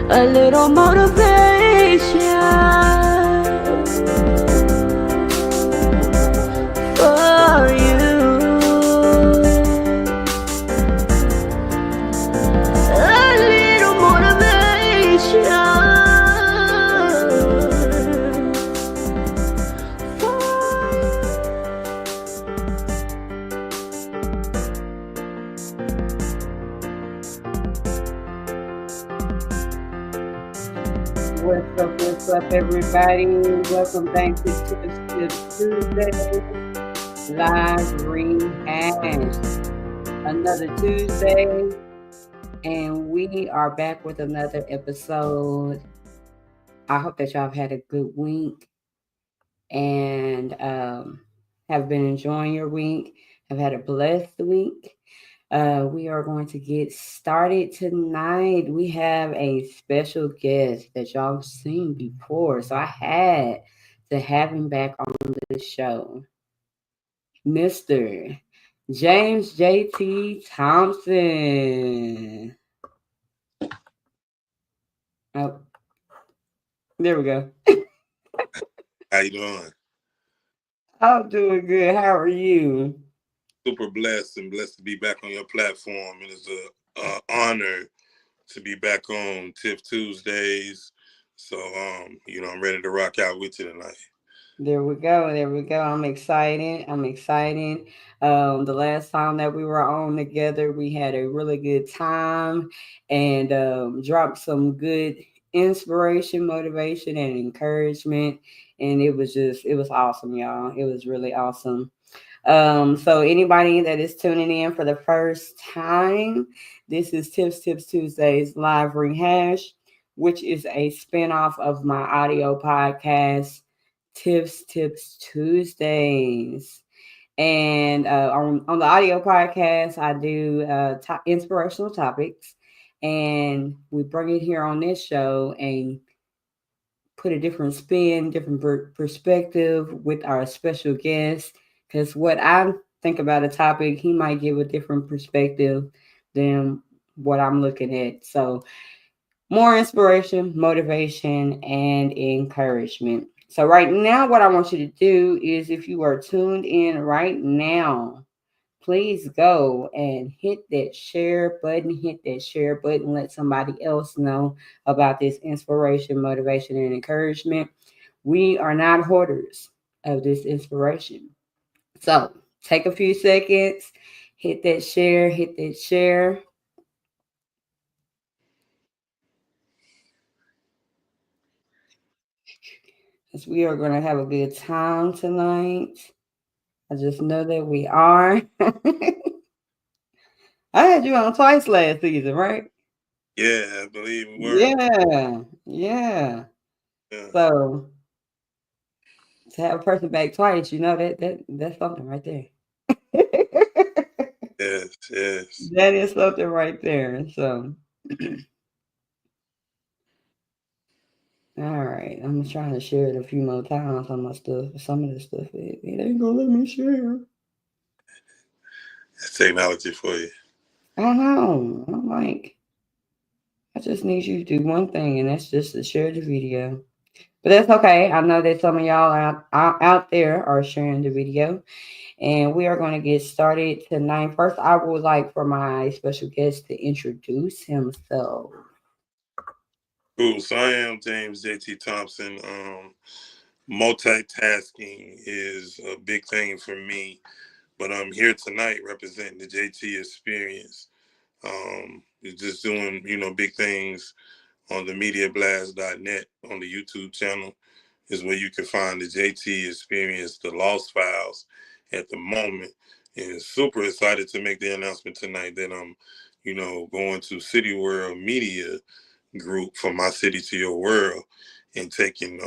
A little motivation for you. A little motivation for What's up, everybody? Welcome back to Tiph Tuesday Live Rehashed. Another Tuesday, and we are back with another episode. I hope that y'all have had a good week and have been enjoying your week, have had a blessed week. We are going to get started tonight. We have a special guest that y'all have seen before, so I had to have him back on the show. Mr. James J.T. Thompson. Oh, there we go. How you doing? I'm doing good. How are you? Super blessed and blessed to be back on your platform. It is an honor to be back on Tiph Tuesdays. So, I'm ready to rock out with you tonight. There we go. I'm excited. The last time that we were on together, we had a really good time and dropped some good inspiration, motivation, and encouragement. And it was awesome, y'all. It was really awesome. So anybody that is tuning in for the first time, this is Tips Tuesdays Live Rehash, which is a spinoff of my audio podcast, Tips Tuesdays. And on the audio podcast, I do inspirational topics, and we bring it here on this show and put a different spin, different perspective with our special guest. Because what I think about a topic, he might give a different perspective than what I'm looking at. So more inspiration, motivation, and encouragement. So right now, what I want you to do is, if you are tuned in right now, please go and hit that share button, let somebody else know about this inspiration, motivation, and encouragement. We are not hoarders of this inspiration. So take a few seconds, hit that share. Because we are going to have a good time tonight. I just know that we are. I had you on twice last season, right? Yeah, I believe it were. Yeah, yeah. Yeah. So to have a person back twice, that's something right there. Yes, yes. That is something right there. So, all right, I'm trying to share it a few more times on my stuff. Some of the stuff it ain't gonna let me share. That's technology for you. I know. I'm like, I just need you to do one thing, and that's just to share the video. But that's okay. I know that some of y'all out there are sharing the video, and we are going to get started tonight. First, I would like for my special guest to introduce himself. Cool. So I am James JT Thompson. Multitasking is a big thing for me, but I'm here tonight representing the JT experience. Just doing, big things on the mediablast.net on the YouTube channel is where you can find the JT experience, the Lost Files at the moment. And super excited to make the announcement tonight that I'm, going to City World Media Group from My City to Your World and taking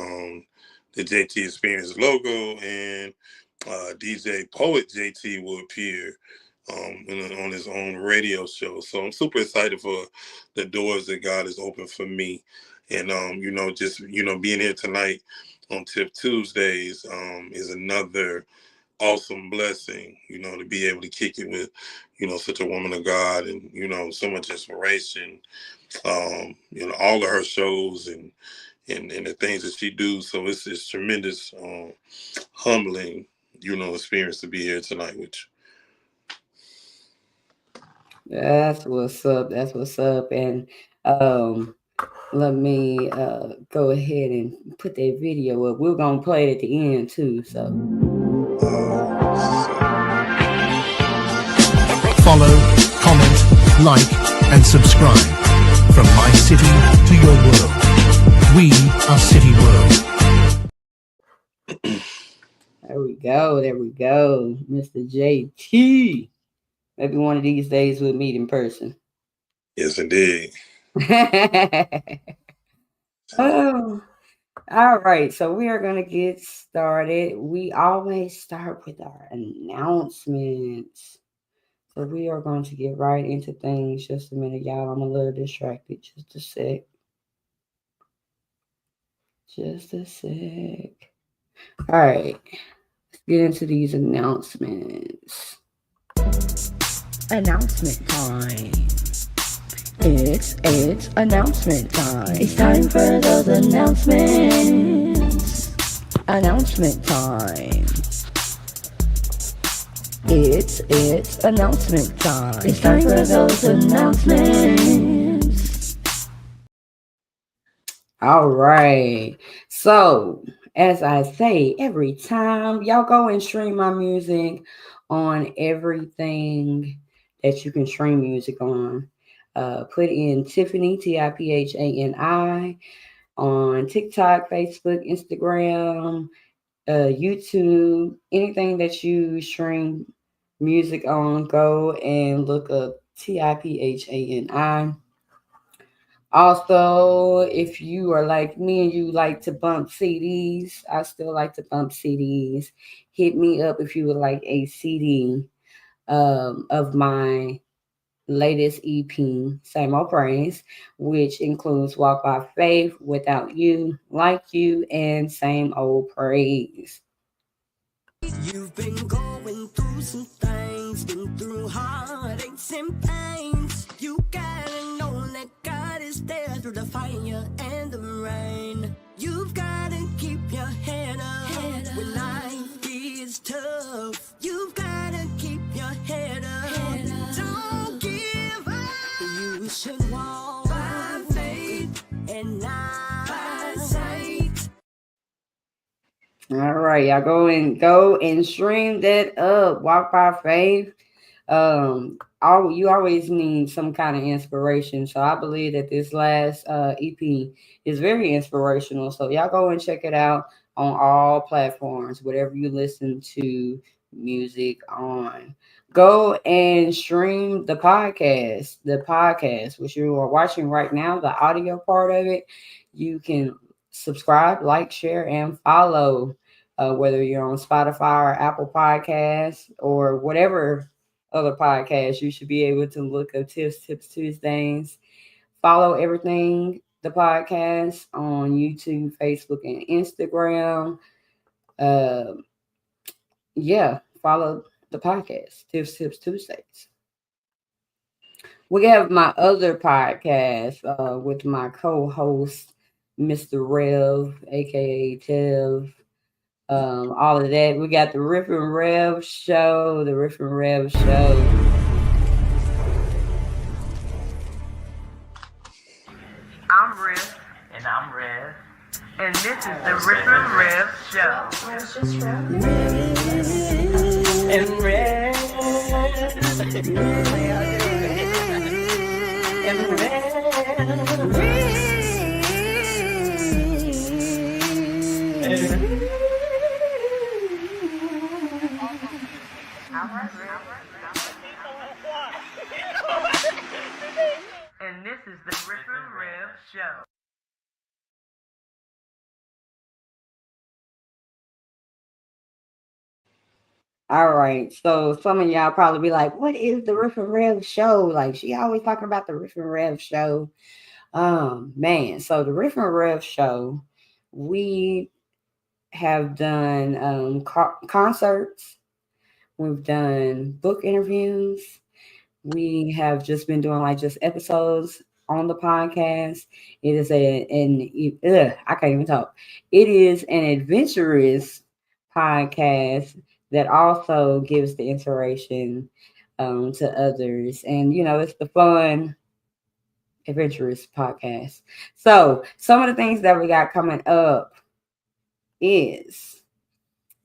the JT Experience logo, and DJ Poet JT will appear on his own radio show. So I'm super excited for the doors that God has opened for me. And, just, being here tonight on Tiph Tuesdays is another awesome blessing, to be able to kick it with, such a woman of God and, so much inspiration, all of her shows and the things that she do. So it's tremendous, humbling, experience to be here tonight with That's what's up. That's what's up. And um, let me go ahead and put that video up. We're gonna play it at the end too. So you. Follow, comment, like, and subscribe. From my city to your world. We are City World. there we go. There we go, Mr. JT. Maybe one of these days we'll meet in person. Yes, indeed. Oh, all right. So we are gonna get started. We always start with our announcements. So we are going to get right into things. Just a minute, y'all. I'm a little distracted. Just a sec. Just a sec. All right. Let's get into these announcements. Announcement time. It's announcement time. It's time for those announcements. Announcement time. It's announcement time. It's time for those announcements. All right. So, as I say every time, y'all go and stream my music on everything that you can stream music on. Put in Tiffany, Tiphani, on TikTok, Facebook, Instagram, YouTube, anything that you stream music on, go and look up Tiphani. Also, if you are like me and you like to bump CDs, I still like to bump CDs. Hit me up if you would like a CD of my latest EP, Same Old Praise, which includes Walk by Faith, Without You, Like You, and Same Old Praise. You've been going through some things, been through heartaches and pains. You gotta know that God is there through the fire and the rain. You've gotta keep your head up when life is tough. You've gotta keep your head up. Don't give up. You should walk by faith and not by sight. All right, y'all go and stream that up. Walk by Faith. You always need some kind of inspiration. So I believe that this last EP is very inspirational. So y'all go and check it out on all platforms, whatever you listen to music on. Go and stream the podcast, which you are watching right now, the audio part of it. You can subscribe, like, share, and follow, whether you're on Spotify or Apple Podcasts or whatever other podcast. You should be able to look up Tips Tuesdays. Follow everything the podcast on YouTube, Facebook, and Instagram. Uh, yeah, follow the podcast, Tips Tuesdays. We have my other podcast with my co-host, Mr. Rev, aka Tiph. All of that. We got the Riff and Rev show, the Riff and Rev show. I'm Riff. And I'm Rev. And this is the Riff and Rev show. And Rev. And And this is the Riff and Rev show. All right. So some of y'all probably be like, what is the Riff and Rev show? Like, she always talking about the Riff and Rev show. Man. So the Riff and Rev show, we have done concerts. We've done book interviews. We have just been doing like just episodes on the podcast. It is I can't even talk. It is an adventurous podcast that also gives the inspiration to others, and it's the fun, adventurous podcast. So some of the things that we got coming up is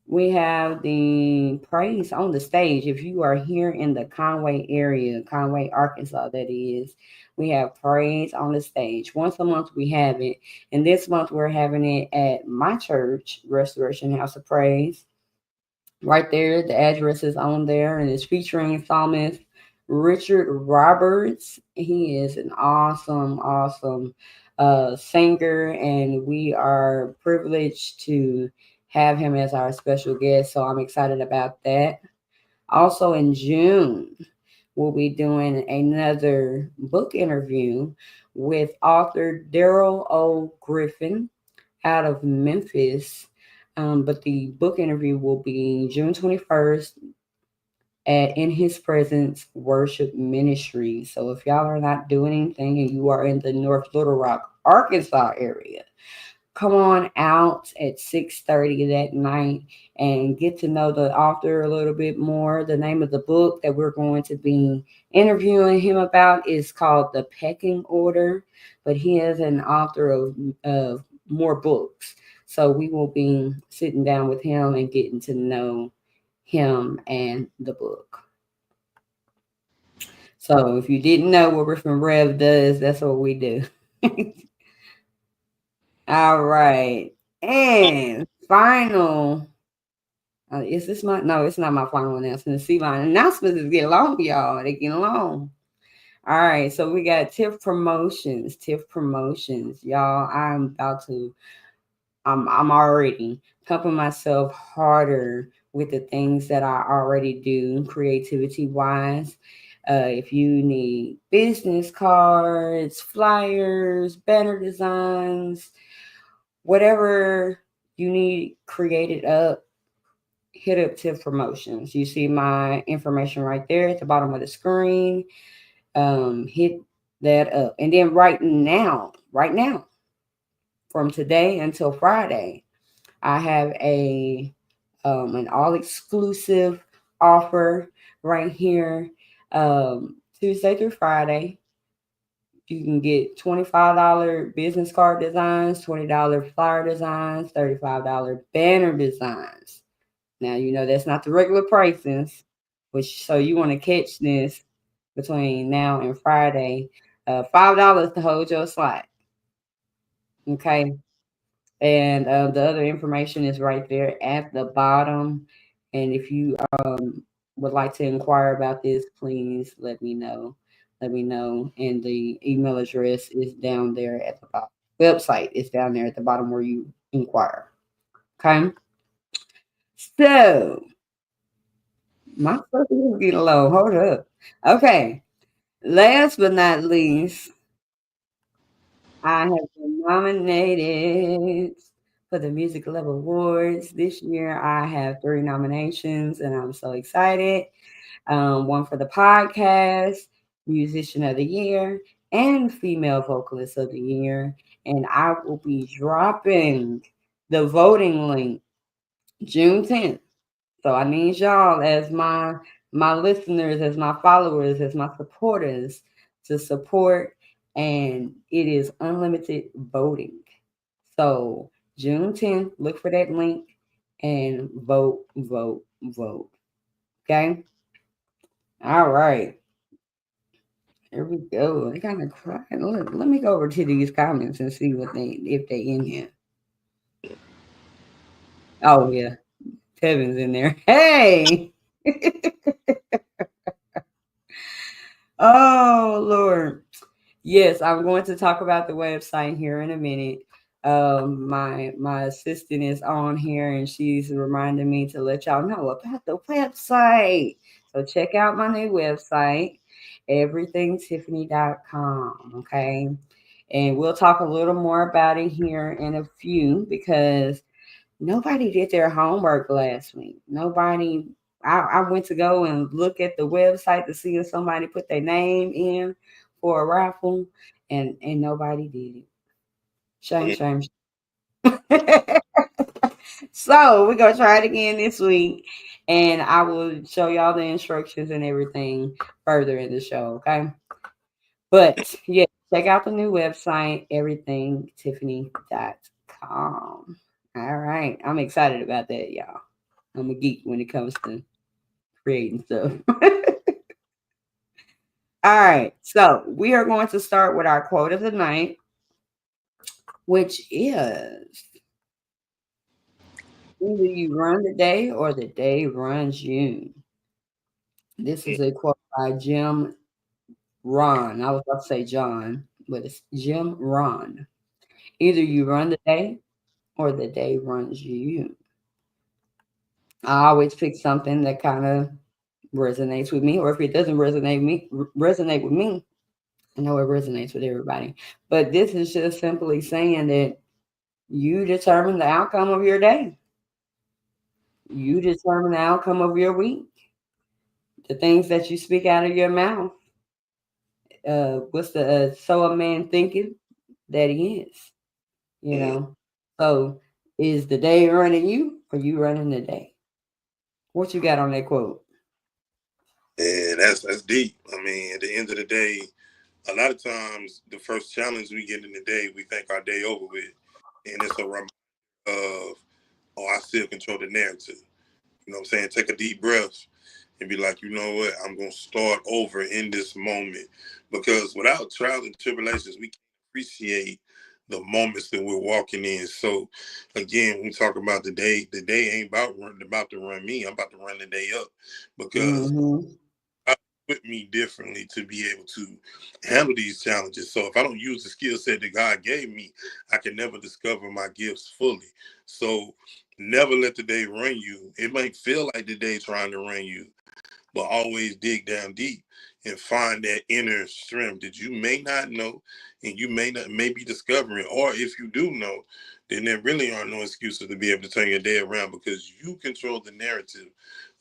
we have the praise on the stage. If you are here in the Conway area, Conway, Arkansas, that is, we have praise on the stage. Once a month we have it. And this month we're having it at my church, Restoration House of Praise. Right there, the address is on there, and it's featuring psalmist Richard Roberts. He is an awesome singer, and we are privileged to have him as our special guest. So I'm excited about that. Also in June, we'll be doing another book interview with author Daryl O. Griffin out of Memphis. But the book interview will be June 21st at In His Presence Worship Ministry. So if y'all are not doing anything and you are in the North Little Rock, Arkansas area, come on out at 6:30 that night and get to know the author a little bit more. The name of the book that we're going to be interviewing him about is called The Pecking Order, but he is an author of more books. So we will be sitting down with him and getting to know him and the book. So if you didn't know what Riff and Rev does, that's what we do. All right. And final. Is this my? No, it's not my final announcement. See, my announcements is getting long, y'all. They getting long. All right. So we got Tiph Promotions. Tiph Promotions, y'all. I'm already pumping myself harder with the things that I already do, creativity wise. If you need business cards, flyers, banner designs, whatever you need created up, hit up Tiph Promotions. You see my information right there at the bottom of the screen. Hit that up. And then right now, from today until Friday, I have an all exclusive offer right here. Tuesday through Friday, you can get $25 business card designs, $20 flyer designs, $35 banner designs. Now, that's not the regular prices, which so you want to catch this between now and Friday. $5 to hold your slot. Okay. And the other information is right there at the bottom. And if you would like to inquire about this, please let me know. Let me know. And the email address is down there at the bottom. Website is down there at the bottom where you inquire. Okay. So my stuff is getting low. Hold up. Okay. Last but not least, I have been nominated for the Music Love Awards. This year I have 3 nominations and I'm so excited. One for the podcast, Musician of the Year, and Female Vocalist of the Year. And I will be dropping the voting link June 10th. So I need y'all as my listeners, as my followers, as my supporters to support, and it is unlimited voting. So June 10th, look for that link and vote, vote, vote. Okay? All right. Here we go. They kind of crying. Look, let me go over to these comments and see what they if they in here. Oh yeah, Kevin's in there. Hey. Oh Lord. Yes, I'm going to talk about the website here in a minute. My assistant is on here and she's reminding me to let y'all know about the website. So check out my new website, everythingtiffany.com. Okay. And we'll talk a little more about it here in a few because nobody did their homework last week. Nobody, I went to go and look at the website to see if somebody put their name in for a raffle, and nobody did it. Shame, Mm. shame. So we're gonna try it again this week, and I will show y'all the instructions and everything further in the show. Okay, but yeah, check out the new website, everythingtiffany.com. All right, I'm excited about that, y'all. I'm a geek when it comes to creating stuff. All right, so we are going to start with our quote of the night, which is either you run the day or the day runs you. This is a quote by Jim Ron. I was about to say John, but it's Jim Ron. Either you run the day or the day runs you. I always pick something that kind of resonates with me, or if it doesn't resonate with me, I know it resonates with everybody. But this is just simply saying that you determine the outcome of your day. You determine the outcome of your week. The things that you speak out of your mouth. What's the so a man thinketh that he is, you Mm. know. So is the day running you or you running the day? What you got on that quote? And that's deep. I mean, at the end of the day, a lot of times the first challenge we get in the day, we think our day over with, and it's a reminder of, oh, I still control the narrative. You know what I'm saying? Take a deep breath and be like, you know what? I'm going to start over in this moment. Because without trials and tribulations, we can't appreciate the moments that we're walking in. So, again, when we talk about the day ain't about to run me. I'm about to run the day up because Mm-hmm. God put me differently to be able to handle these challenges. So if I don't use the skill set that God gave me, I can never discover my gifts fully. So never let the day run you. It might feel like the day trying to run you, but always dig down deep and find that inner strength that you may not know and you may be discovering. Or if you do know, then there really are no excuses to be able to turn your day around because you control the narrative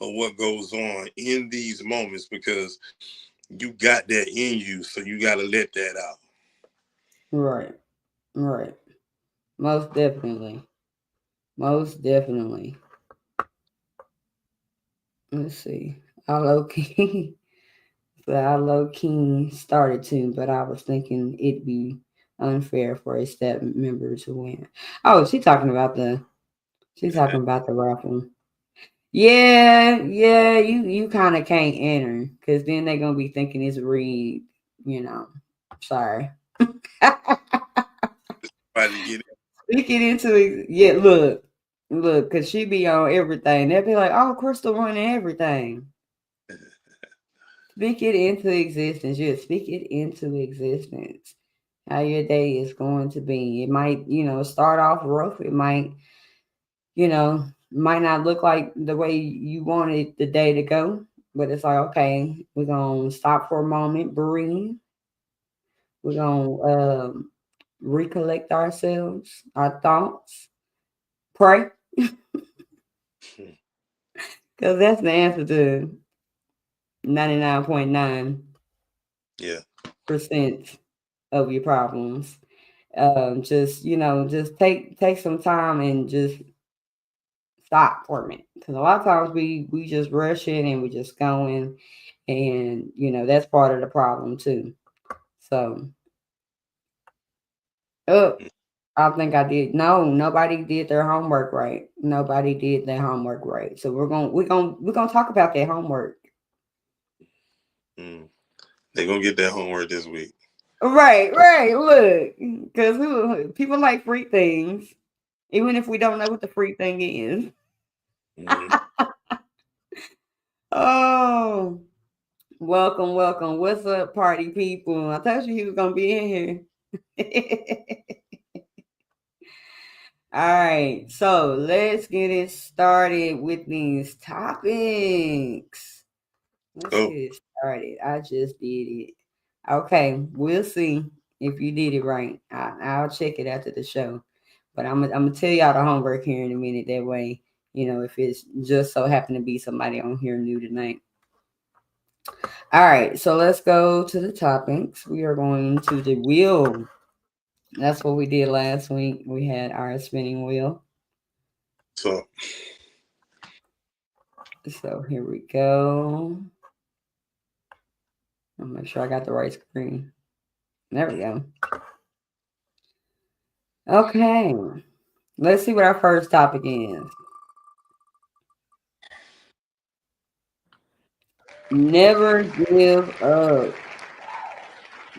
of what goes on in these moments because you got that in you. So you got to let that out. Right, right. Most definitely. Most definitely. Let's see. I low key, but I low key started to, but I was thinking it'd be unfair for a step member to win. Oh, she's talking about the raffle. Yeah, yeah, you kind of can't enter because then they're gonna be thinking it's rigged. You know, sorry. Try to get it. Speaking into it, yeah. Look, because she be on everything. They'll be like, "Oh, Crystal running everything." Speak it into existence. Just speak it into existence. How your day is going to be. It might, start off rough. It might not look like the way you wanted the day to go. But it's like, okay, we're gonna stop for a moment, breathe. We're gonna recollect ourselves, our thoughts, pray, because that's the answer to 99.9% Yeah. of your problems. Just take some time and just stop for a minute. Because a lot of times we just rush in and we just going, and that's part of the problem too. So, oh, I think I did. No, nobody did their homework right. Nobody did their homework right. So we're gonna talk about their homework. Mm. They're gonna get that homework this week. Right, right. Look, because people like free things, even if we don't know what the free thing is. Mm. Oh, welcome, welcome. What's up, party people? I told you he was gonna be in here. All right, so let's get it started with these topics. Let's Oh, get it started. I just did it. Okay, we'll see if you did it right. I'll check it after the show. But I'm gonna tell y'all the homework here in a minute. That way, if it's just so happen to be somebody on here new tonight. All right, so let's go to the topics. We are going to the wheel. That's what we did last week. We had our spinning wheel. so So here we go. I'll make sure I got the right screen. There we go. Okay. Let's see what our first topic is. Never give up.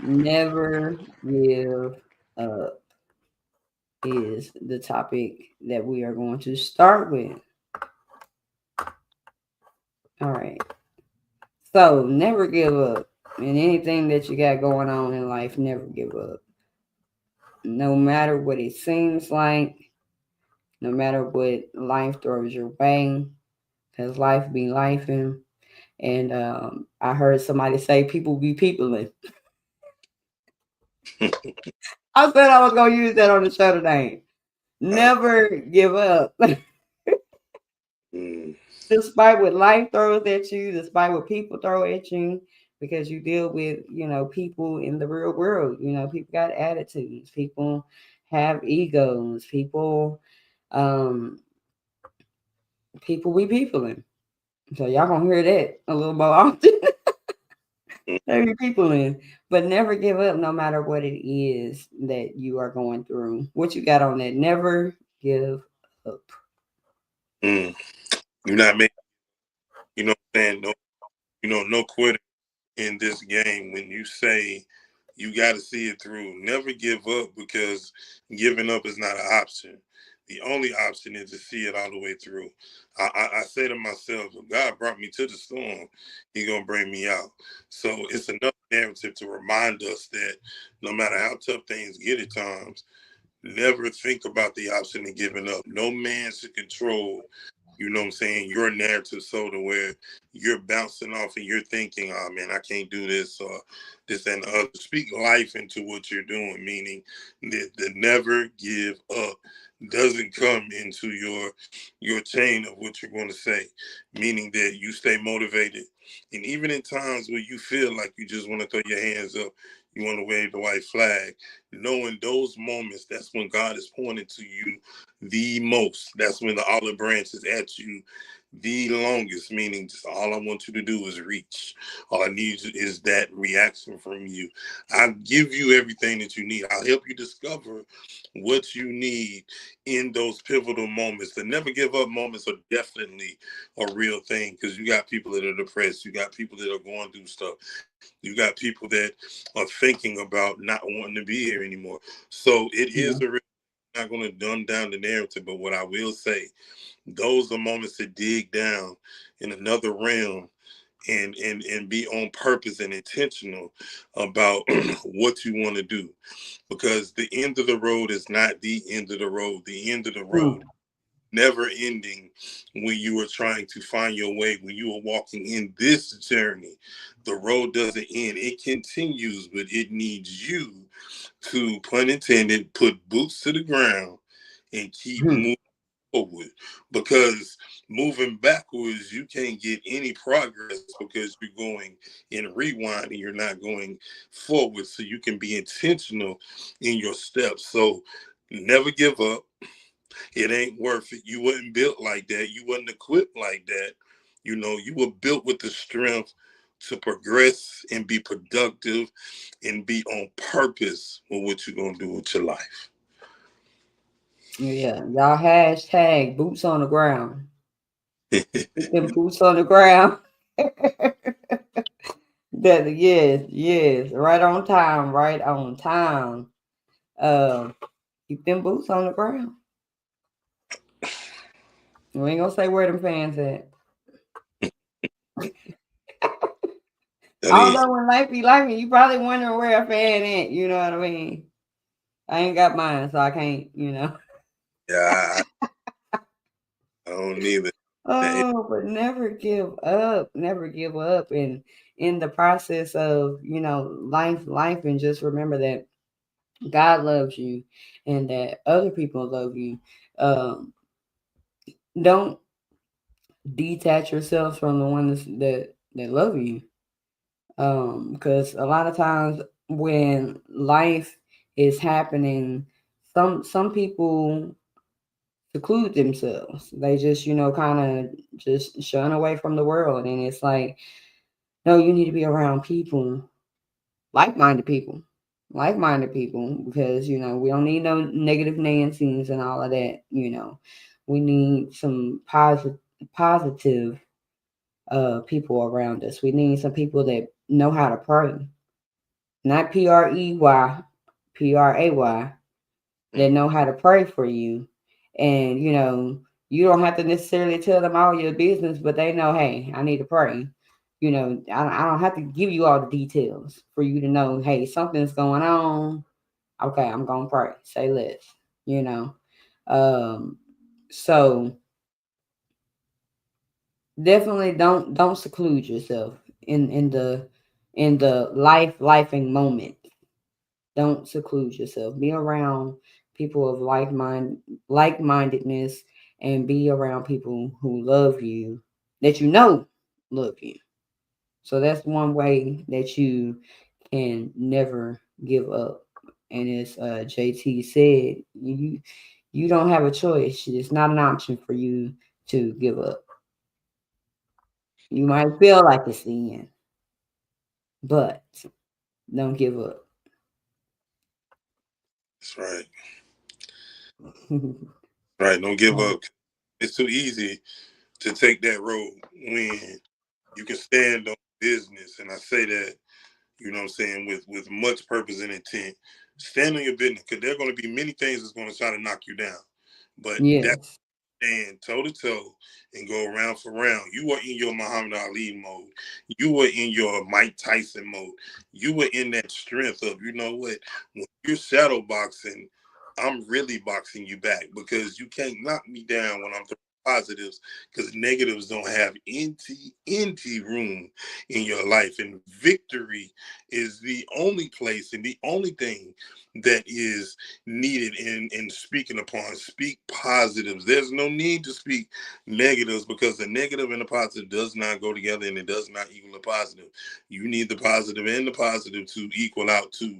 Never give up is the topic that we are going to start with. All right. So, never give up. In anything that you got going on in life, never give up. No matter what it seems like, no matter what life throws your way, because life be lifing. And I heard somebody say people be peopling. I said I was gonna use that on the show today. Never give up. mm. Despite what life throws at you, despite what people throw at you, because you deal with, people in the real world. People got attitudes, people have egos, people we peopling. So y'all gonna hear that a little more often. Every people in, but never give up no matter what it is that you are going through. What you got on that? Never give up. Mm. You're not making, what I'm saying, no, no quitter in this game. When you say you got to see it through, never give up, because giving up is not an option. The only option is to see it all the way through. I say to myself, if God brought me to the storm, He gonna bring me out. So it's another narrative to remind us that no matter how tough things get at times, never think about the option of giving up. No man should control, what I'm saying, your narrative, so to where you're bouncing off and you're thinking, oh man, I can't do this or this and the other. Speak life into what you're doing, meaning that the never give up doesn't come into your chain of what you're going to say, meaning that you stay motivated. And even in times where you feel like you just want to throw your hands up, you want to wave the white flag, knowing those moments, that's when God is pointing to you the most. That's when the olive branch is at you the longest, meaning just all I want you to do is reach. All I need is that reaction from you. I'll give you everything that you need. I'll help you discover what you need in those pivotal moments. The never give up moments are definitely a real thing, because you got people that are depressed. You got people that are going through stuff. You got people that are thinking about not wanting to be here anymore. So it Yeah. is a real, not going to dumb down the narrative, but what I will say, those are moments to dig down in another realm and be on purpose and intentional about what you want to do, because the end of the road is not the end of the road. The end of the road Mm. never ending. When you are trying to find your way, when you are walking in this journey, the road doesn't end, it continues, but it needs you to, pun intended, put boots to the ground and keep Mm. moving forward, because moving backwards you can't get any progress, because you're going in rewind and you're not going forward. So you can be intentional in your steps. So never give up. It ain't worth it. You wasn't built like that. You wasn't equipped like that. You know, you were built with the strength to progress and be productive and be on purpose with what you're gonna do with your life. Yeah, y'all hashtag boots on the ground. Put them boots on the ground. That yes, yes, right on time, right on time. Um, keep them boots on the ground. We ain't gonna say where them fans at. That I don't is, know when life be like me. You probably wondering where a fan at. You know what I mean? I ain't got mine, so I can't. yeah, I don't need it. Oh, but never give up. Never give up. And in the process of life, and just remember that God loves you, and that other people love you. Um, don't detach yourself from the ones that love you. Because a lot of times when life is happening, some people seclude themselves. They just, kind of just shun away from the world. And it's like, no, you need to be around people, like-minded people, like-minded people, because, we don't need no negative Nancy's and all of that. We need some positive people around us. We need some people that know how to pray, not Pray, that know how to pray for you. And, you don't have to necessarily tell them all your business, but they know, hey, I need to pray. I don't have to give you all the details for you to know, hey, something's going on. Okay, I'm going to pray. Say less, you know. Um, so definitely don't seclude yourself in the lifing moment. Don't seclude yourself. Be around people of like-mindedness, and be around people who love you, that love you. So that's one way that you can never give up. And as JT said, you don't have a choice. It's not an option for you to give up. You might feel like it's the end, but don't give up. That's right. Right. Don't give up. It's too easy to take that road when you can stand on business. And I say that, you know what I'm saying, with much purpose and intent. Stand on your business, because there are going to be many things that's going to try to knock you down. But that's Yes. stand toe to toe and go round for round. You were in your Muhammad Ali mode. You were in your Mike Tyson mode. You were in that strength of, you know what, when you're shadow boxing, I'm really boxing you back, because you can't knock me down when I'm throwing positives, because negatives don't have any room in your life. And victory is the only place and the only thing that is needed in speaking upon. Speak positives. There's no need to speak negatives, because the negative and the positive does not go together, and it does not equal a positive. You need the positive and the positive to equal out to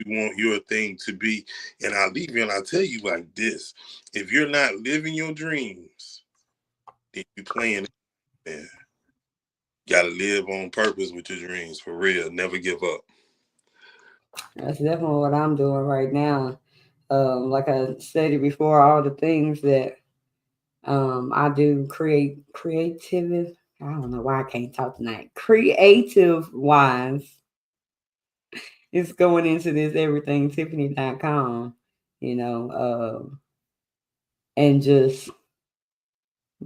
you want your thing to be. And I'll leave you and I'll tell you like this: if you're not living your dreams, then you playing it, man. Gotta live on purpose with your dreams, for real. Never give up. That's definitely what I'm doing right now. Like I stated before, all the things that I do creative. I don't know why I can't talk tonight. Creative wise, it's going into this everything Tiffany.com, you know, and just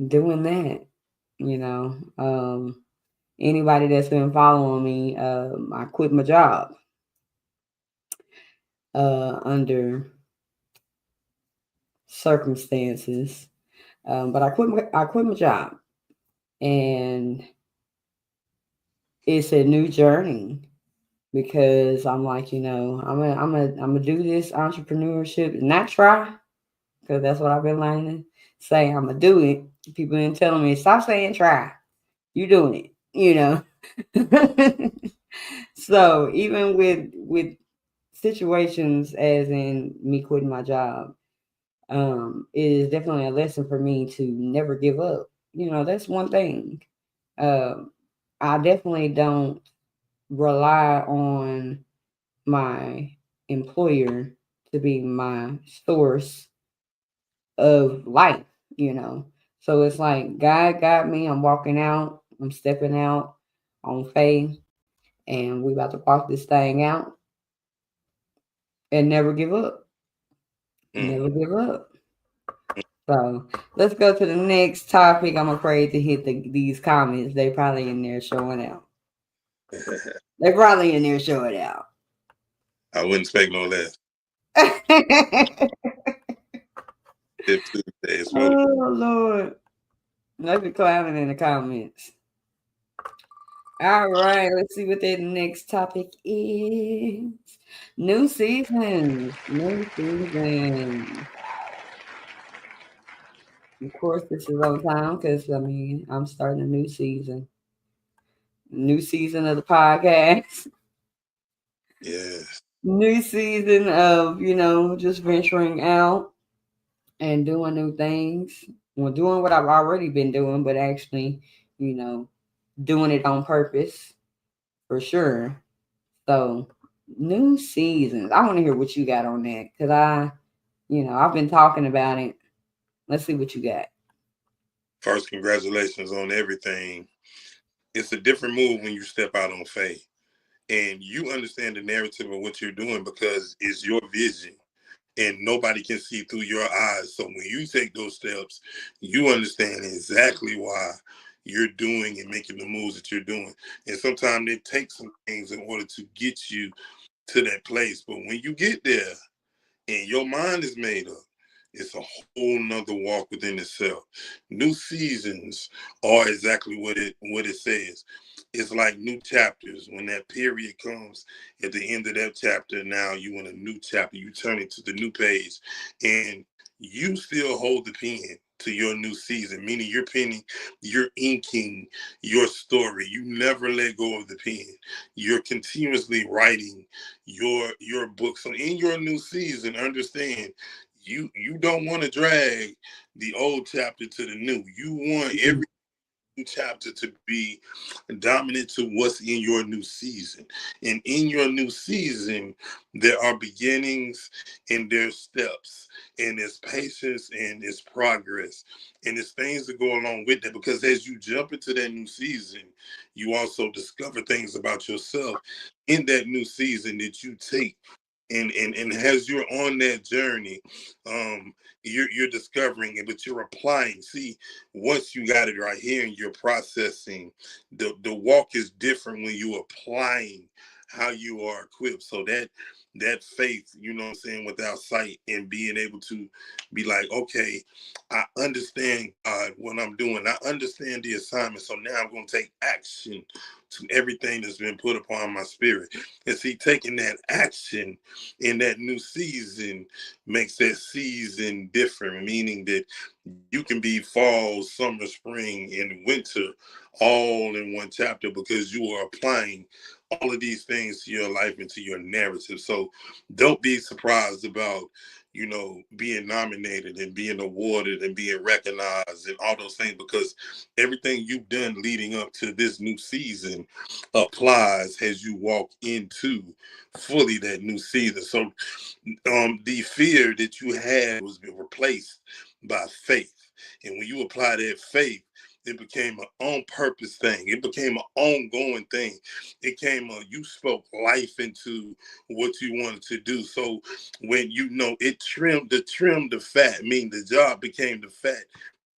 doing that, you know. Anybody that's been following me, I quit my job under circumstances. But I quit my job, and it's a new journey because I'm like, I'm gonna do this entrepreneurship and not try, because that's what I've been learning. Say I'm gonna do it. People been telling me stop saying try. You doing it. So even with situations as in me quitting my job, it is definitely a lesson for me to never give up. That's one thing. Um, I definitely don't rely on my employer to be my source of life, you know. So it's like God got me. I'm walking out. I'm stepping out on faith, and we about to walk this thing out and never give up. Mm. Never give up. So let's go to the next topic. I'm afraid to hit these comments. They probably in there showing out. They probably in there showing out. I wouldn't expect no less. Tip Tuesday is for Oh Lord. Let's be clowning in the comments. All right, let's see what the next topic is. New seasons. New season. Of course, this is on time because I'm starting a new season. New season of the podcast. yes. New season of, just venturing out and doing new things. Well, doing what I've already been doing, but actually, you know, doing it on purpose for sure. So, new seasons. I want to hear what you got on that because I've been talking about it. Let's see what you got. First, congratulations on everything. It's a different move when you step out on faith and you understand the narrative of what you're doing because it's your vision and nobody can see through your eyes. So when you take those steps, you understand exactly why you're doing and making the moves that you're doing. And sometimes it takes some things in order to get you to that place. But when you get there, and your mind is made up, it's a whole nother walk within itself. New seasons are exactly what it says. It's like new chapters. When that period comes at the end of that chapter, now you in a new chapter. You turn it to the new page, and you still hold the pen to your new season, meaning you're inking your story. You never let go of the pen. You're continuously writing your book. So in your new season, understand you don't want to drag the old chapter to the new. You want every chapter to be dominant to what's in your new season. And in your new season, there are beginnings and there's steps and there's patience and there's progress and there's things that go along with that because as you jump into that new season, you also discover things about yourself in that new season that you take and as you're on that journey, you're discovering it, but you're applying. See, once you got it right here and you're processing, the walk is different when you're applying how you are equipped. So that faith, you know what I'm saying, without sight and being able to be like, okay, I understand God what I'm doing. I understand the assignment. So now I'm going to take action to everything that's been put upon my spirit. And see, taking that action in that new season makes that season different, meaning that you can be fall, summer, spring, and winter all in one chapter because you are applying all of these things to your life and to your narrative. So don't be surprised about, being nominated and being awarded and being recognized and all those things because everything you've done leading up to this new season applies as you walk into fully that new season. So the fear that you had was replaced by faith. And when you apply that faith, it became an on purpose thing. It became an ongoing thing. It came you spoke life into what you wanted to do. So when it trimmed the fat, meaning the job became the fat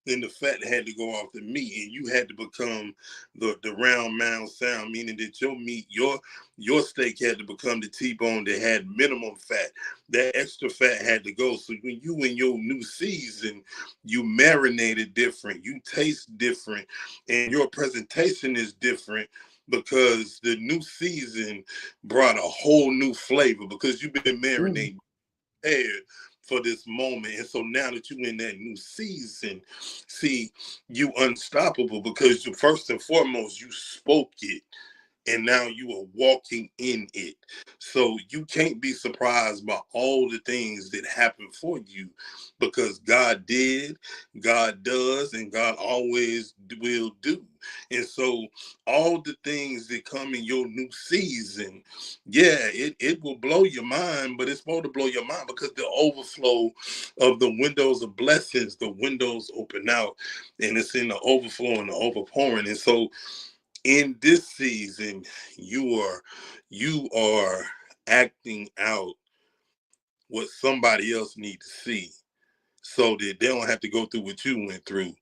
then the fat had to go off the meat, and you had to become the round mound sound, meaning that your meat, your steak had to become the T-bone that had minimum fat. That extra fat had to go. So when you in your new season, you marinated different, you taste different, and your presentation is different because the new season brought a whole new flavor because you've been marinating prepared for this moment. And so now that you're in that new season, see, you unstoppable because you first and foremost, you spoke it and now you are walking in it. So you can't be surprised by all the things that happen for you because God did, God does, and God always will do. And so all the things that come in your new season, yeah, it will blow your mind, but it's supposed to blow your mind because the overflow of the windows of blessings, the windows open out, and it's in the overflow and the overpouring. And so in this season, you are acting out what somebody else needs to see so that they don't have to go through what you went through.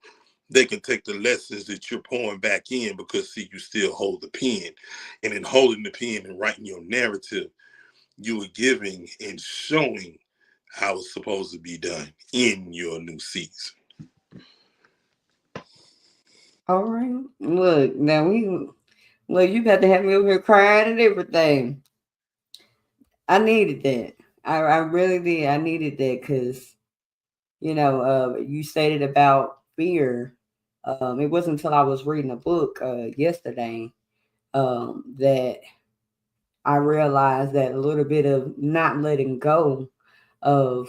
They can take the lessons that you're pouring back in because see, you still hold the pen. And in holding the pen and writing your narrative, you are giving and showing how it's supposed to be done in your new season. All right. Look, now you got to have me over here crying and everything. I needed that. I really did. I needed that because, you stated about fear. It wasn't until I was reading a book yesterday that I realized that a little bit of not letting go of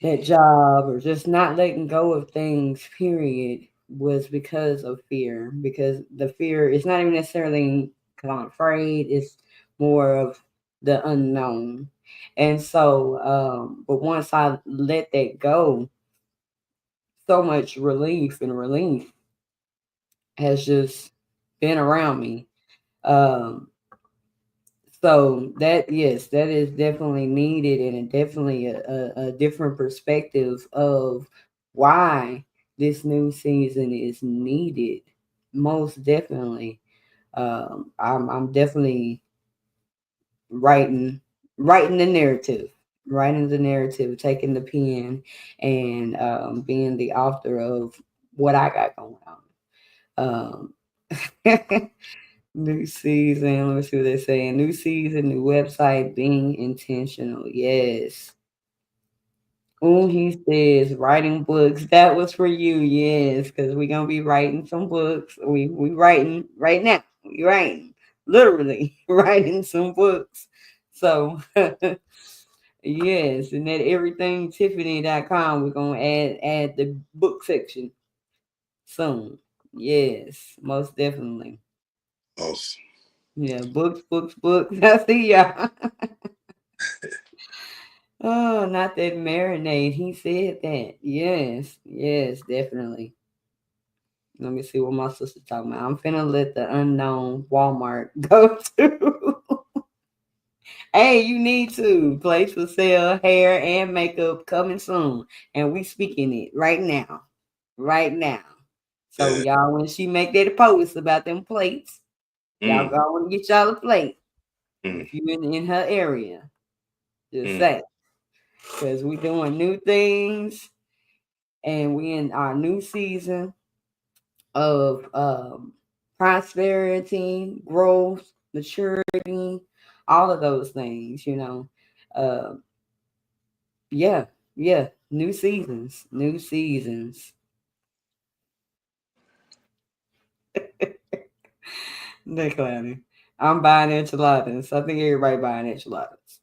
that job or just not letting go of things, period, was because of fear. Because the fear is not even necessarily because I'm afraid, it's more of the unknown. And so, but once I let that go, so much relief has just been around me. Um, So that yes, that is definitely needed and definitely a different perspective of why this new season is needed. Most definitely. I'm definitely writing writing the narrative, writing the narrative, taking the pen and being the author of what I got going on. New season. Let me see what they're saying. New season, new website, being intentional. Yes. Oh, he says writing books. That was for you, yes, because we're gonna be writing some books. We writing right now. We writing literally writing some books. So yes, and at everythingtiffany.com, we're gonna add the book section soon. Yes, most definitely. Awesome. Yeah, books. I see y'all. Oh, not that marinade. He said that. Yes, definitely. Let me see what my sister talking about. I'm finna let the unknown Walmart go to. Hey, you need to. Place for sale, hair and makeup coming soon. And we speaking it right now. Right now. So Yeah. y'all, when she make that post about them plates, y'all Mm, go and get y'all a plate. mm, If you in her area. Just mm. say. Because we doing new things and we in our new season of prosperity, growth, maturity, all of those things. Uh, yeah, yeah, new seasons, new seasons. Declining. I'm buying enchiladas. I think everybody buying enchiladas.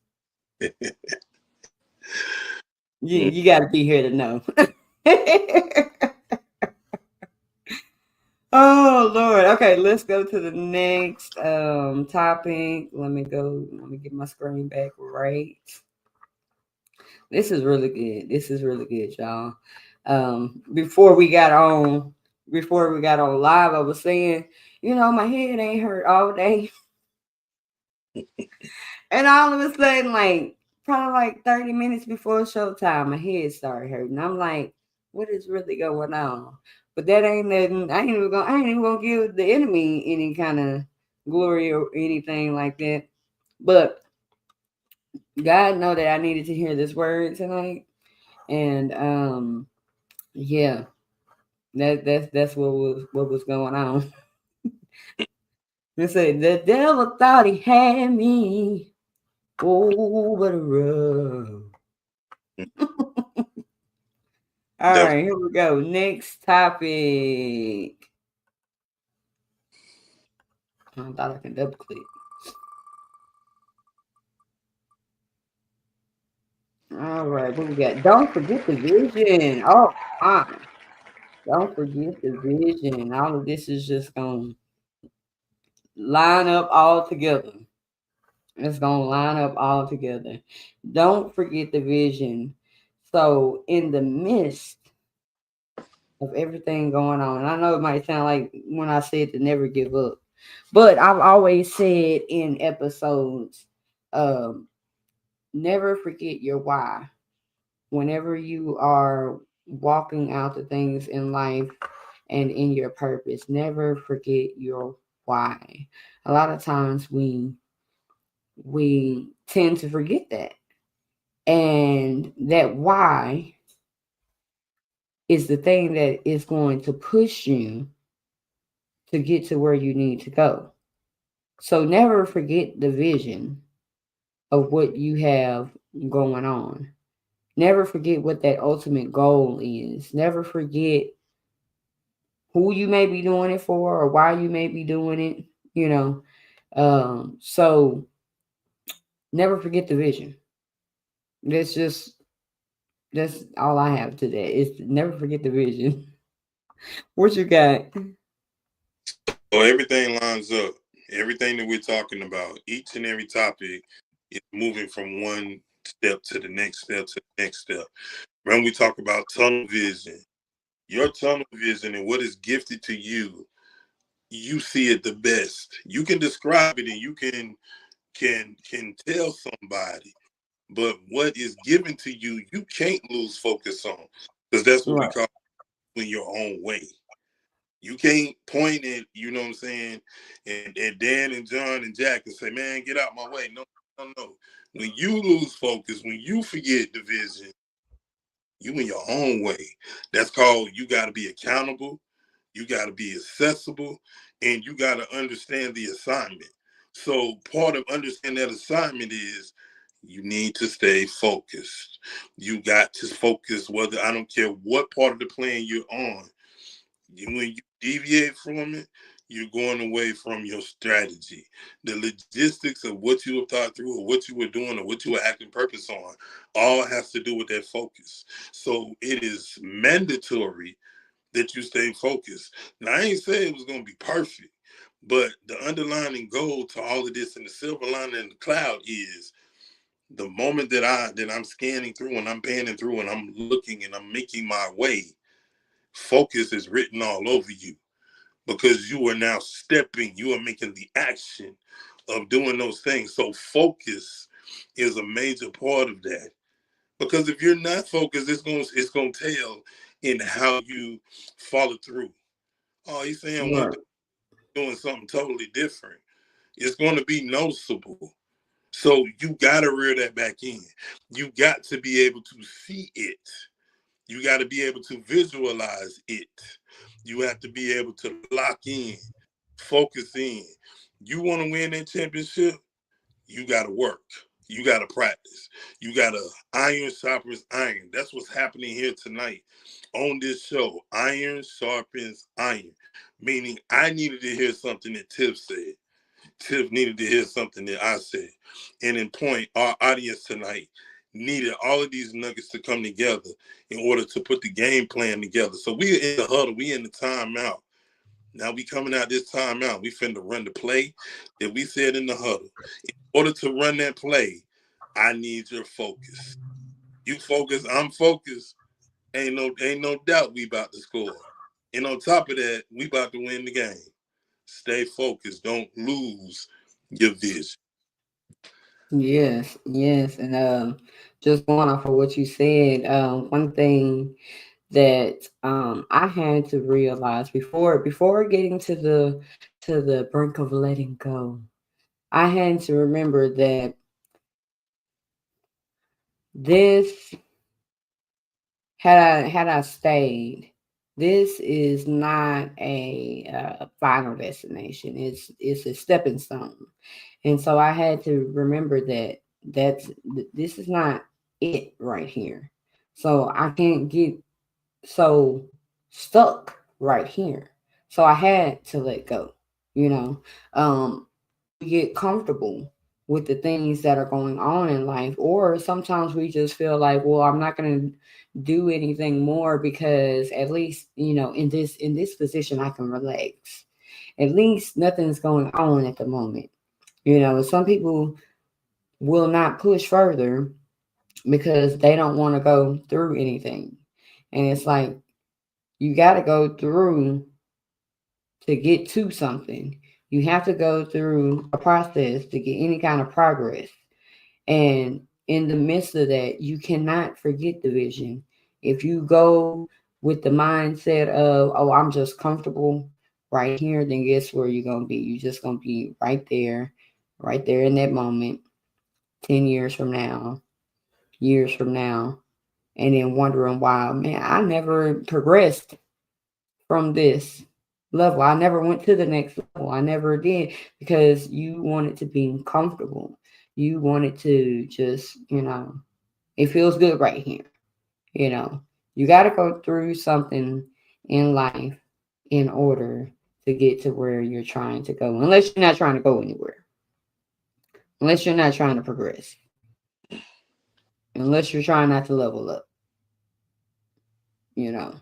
Mm. You got to be here to know. Oh Lord. Okay, let's go to the next topic. Let me get my screen back right. This is really good. This is really good, y'all. Before we got on live, I was saying, my head ain't hurt all day. And all of a sudden, like probably like 30 minutes before showtime, my head started hurting. I'm like, what is really going on? But that ain't nothing. I ain't even gonna give the enemy any kind of glory or anything like that. But God know that I needed to hear this word tonight. And yeah, that's what was going on. They say the devil thought he had me. Oh, but a rub. All Definitely. right, here we go. Next topic. I thought I can double click. All right, what we got? Don't forget the vision. Oh, my. Don't forget the vision. All of this is just going to line up all together. It's going to line up all together. Don't forget the vision. So, in the midst of everything going on, and I know it might sound like when I said to never give up, but I've always said in episodes, um, never forget your why. Whenever you are walking out the things in life and in your purpose, never forget your why. A lot of times we tend to forget that. And that why is the thing that is going to push you to get to where you need to go. So never forget the vision of what you have going on. Never forget what that ultimate goal is. Never forget who you may be doing it for or why you may be doing it, you know. So never forget the vision. That's just that's all I have today is to never forget the vision. What you got? So everything lines up. Everything that we're talking about, each and every topic is moving from one step to the next step to the next step. When we talk about tunnel vision, your tunnel vision and what is gifted to you, you see it the best. You can describe it and you can tell somebody, but what is given to you, you can't lose focus on, because that's what we Right, call in your own way. You can't point at, you know what I'm saying, and Dan and John and Jack and say, man, get out my way. No, no, no. When you lose focus, when you forget the vision, you in your own way. That's called, you got to be accountable, you got to be accessible, and you got to understand the assignment. So part of understanding that assignment is you need to stay focused. You got to focus, whether, I don't care what part of the plan you're on. When you deviate from it, you're going away from your strategy. The logistics of what you have thought through or what you were doing or what you were acting purpose on all has to do with that focus. So it is mandatory that you stay focused. Now, I ain't saying it was going to be perfect, but the underlying goal to all of this and the silver lining in the cloud is the moment that I'm scanning through and I'm panning through and I'm looking and I'm making my way, focus is written all over you, because you are now stepping, you are making the action of doing those things. So focus is a major part of that. Because if you're not focused, it's gonna tell in how you follow through. Oh, he's saying one right, thing, doing something totally different. It's going to be noticeable. So you gotta reel that back in. You got to be able to see it. You got to be able to visualize it. You have to be able to lock in, focus in. You want to win that championship, you got to work. You got to practice. You got to iron sharpens iron. That's what's happening here tonight on this show. Iron sharpens iron. Meaning, I needed to hear something that Tiph said. Tiph needed to hear something that I said. And in point, our audience tonight needed all of these nuggets to come together in order to put the game plan together. So we are in the huddle. We in the timeout. Now we coming out this timeout. We finna run the play that we said in the huddle. In order to run that play, I need your focus. You focus, I'm focused. Ain't no doubt we about to score. And on top of that, we about to win the game. Stay focused. Don't lose your vision. yes, and just going off of what you said, one thing that I had to realize before getting to the brink of letting go. I had to remember that this had I stayed, this is not a final destination. It's a stepping stone, and so I had to remember that this is not it right here. So I can't get so stuck right here. So I had to let go. You know, we get comfortable with the things that are going on in life, or sometimes we just feel like, well, I'm not going to do anything more because at least, in this position I can relax. At least nothing's going on at the moment. Some people will not push further because they don't want to go through anything. And it's like you got to go through to get to something. You have to go through a process to get any kind of progress. And in the midst of that, you cannot forget the vision. If you go with the mindset of, oh, I'm just comfortable right here, then guess where you're going to be? You're just going to be right there in that moment, 10 years from now, years from now, and then wondering why, man, I never progressed from this level. I never went to the next level. I never did because you wanted to be comfortable. You wanted to just, it feels good right here. You know, you got to go through something in life in order to get to where you're trying to go, unless you're not trying to go anywhere, unless you're not trying to progress, unless you're trying not to level up, you know.